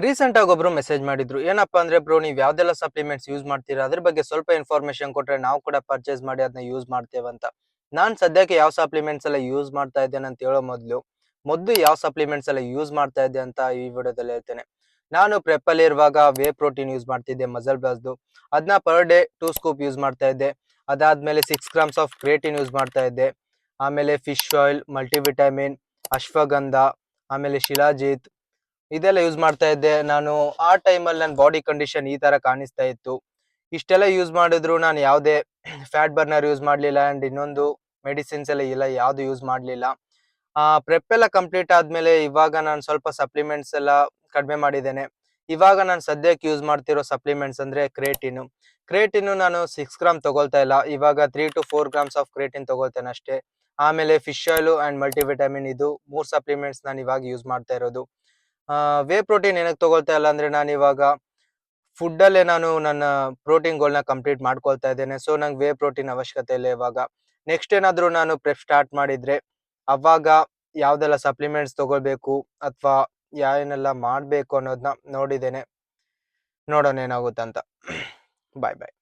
Recent ಆಗಿ ಒಬ್ರು message ಮಾಡಿದ್ರು. ಏನಪ್ಪಾ ಅಂದ್ರೆ ಬ್ರೋ, ನೀವ್ ಯಾವ್ದೆಲ್ಲ ಸಪ್ಲಿಮೆಂಟ್ಸ್ ಯೂಸ್ ಮಾಡ್ತೀರಾ ಅದ್ರ ಬಗ್ಗೆ ಸ್ವಲ್ಪ ಇನ್ಫಾರ್ಮೇಶನ್ ಕೊಟ್ರೆ ನಾವು ಕೂಡ ಪರ್ಚೇಸ್ ಮಾಡಿ ಅದನ್ನ ಯೂಸ್ ಮಾಡ್ತೇವಂತ. ನಾನ್ ಸದ್ಯಕ್ಕೆ ಯಾವ ಸಪ್ಲಿಮೆಂಟ್ಸ್ ಎಲ್ಲ ಯೂಸ್ ಮಾಡ್ತಾ ಇದ್ದೇನೆ ಅಂತ ಹೇಳೋ ಮೊದ್ಲು ಯಾವ ಸಪ್ಲಿಮೆಂಟ್ಸ್ ಎಲ್ಲ ಯೂಸ್ ಮಾಡ್ತಾ ಇದ್ದೆ ಅಂತ ಈ ವಿಡಿಯೋದಲ್ಲಿ ಹೇಳ್ತೇನೆ. ನಾನು ಪ್ರೆಪ್ ಅಲ್ಲಿ ಇರುವಾಗ ವೇ ಪ್ರೋಟೀನ್ ಯೂಸ್ ಮಾಡ್ತಿದ್ದೆ, ಮಸಲ್ ಬ್ಲಾಸ್ದು. ಅದನ್ನ ಪರ್ ಡೇ 2 ಸ್ಕೂಪ್ ಯೂಸ್ ಮಾಡ್ತಾ ಇದ್ದೆ. ಅದಾದ್ಮೇಲೆ 6 ಗ್ರಾಮ್ಸ್ ಆಫ್ ಕ್ರೇಟಿನ್ ಯೂಸ್ ಮಾಡ್ತಾ ಇದ್ದೆ. ಆಮೇಲೆ ಫಿಶ್ ಆಯಿಲ್, ಮಲ್ಟಿವಿಟಮಿನ್, ಅಶ್ವಗಂಧ, ಆಮೇಲೆ ಶಿಲಾಜೀತ್, ಇದೆಲ್ಲ ಯೂಸ್ ಮಾಡ್ತಾ ಇದ್ದೆ. ನಾನು ಆ ಟೈಮಲ್ಲಿ ನನ್ನ ಬಾಡಿ ಕಂಡೀಷನ್ ಈ ತರ ಕಾಣಿಸ್ತಾ ಇತ್ತು. ಇಷ್ಟೆಲ್ಲ ಯೂಸ್ ಮಾಡಿದ್ರು ನಾನು ಯಾವುದೇ ಫ್ಯಾಟ್ ಬರ್ನರ್ ಯೂಸ್ ಮಾಡ್ಲಿಲ್ಲ ಅಂಡ್ ಇನ್ನೊಂದು ಮೆಡಿಸಿನ್ಸ್ ಎಲ್ಲ ಇಲ್ಲ, ಯಾವ್ದು ಯೂಸ್ ಮಾಡ್ಲಿಲ್ಲ. ಪ್ರೆಪ್ ಎಲ್ಲ ಕಂಪ್ಲೀಟ್ ಆದ್ಮೇಲೆ ಇವಾಗ ನಾನು ಸ್ವಲ್ಪ ಸಪ್ಲಿಮೆಂಟ್ಸ್ ಎಲ್ಲ ಕಡಿಮೆ ಮಾಡಿದ್ದೇನೆ. ಇವಾಗ ನಾನು ಸದ್ಯಕ್ಕೆ ಯೂಸ್ ಮಾಡ್ತಿರೋ ಸಪ್ಲಿಮೆಂಟ್ಸ್ ಅಂದ್ರೆ ಕ್ರೇಟಿನ್ ನಾನು 6 ಗ್ರಾಮ್ ತಗೊಳ್ತಾ ಇಲ್ಲ, ಇವಾಗ 3 to 4 ಗ್ರಾಮ್ಸ್ ಆಫ್ ಕ್ರೇಟಿನ್ ತಗೊಳ್ತೇನೆ ಅಷ್ಟೇ. ಆಮೇಲೆ ಫಿಶ್ ಆಯಿಲ್ ಅಂಡ್ ಮಲ್ಟಿವಿಟಮಿನ್, ಇದು 3 ಸಪ್ಲಿಮೆಂಟ್ಸ್ ನಾನು ಇವಾಗ ಯೂಸ್ ಮಾಡ್ತಾ ಇರೋದು. ವೇ ಪ್ರೋಟೀನ್ ಏನಕ್ಕೆ ತಗೊಳ್ತಾ ಇಲ್ಲ ಅಂದ್ರೆ ನಾನು ಇವಾಗ ಫುಡ್ ಅಲ್ಲೇ ನಾನು ನನ್ನ ಪ್ರೋಟೀನ್ ಗಳನ್ನ ಕಂಪ್ಲೀಟ್ ಮಾಡ್ಕೊಳ್ತಾ ಇದ್ದೇನೆ. ಸೊ ನಂಗೆ ವೇ ಪ್ರೋಟೀನ್ ಅವಶ್ಯಕತೆ ಇಲ್ಲ ಇವಾಗ. ನೆಕ್ಸ್ಟ್ ಏನಾದ್ರು ನಾನು ಪ್ರೆಪ್ ಸ್ಟಾರ್ಟ್ ಮಾಡಿದ್ರೆ ಅವಾಗ ಯಾವ್ದೆಲ್ಲ ಸಪ್ಲಿಮೆಂಟ್ಸ್ ತಗೊಳ್ಬೇಕು ಅಥವಾ ಏನೆಲ್ಲ ಮಾಡ್ಬೇಕು ಅನ್ನೋದನ್ನ ನೋಡಿದ್ದೇನೆ. ನೋಡೋಣ ಏನಾಗುತ್ತಂತ. ಬಾಯ್ ಬಾಯ್.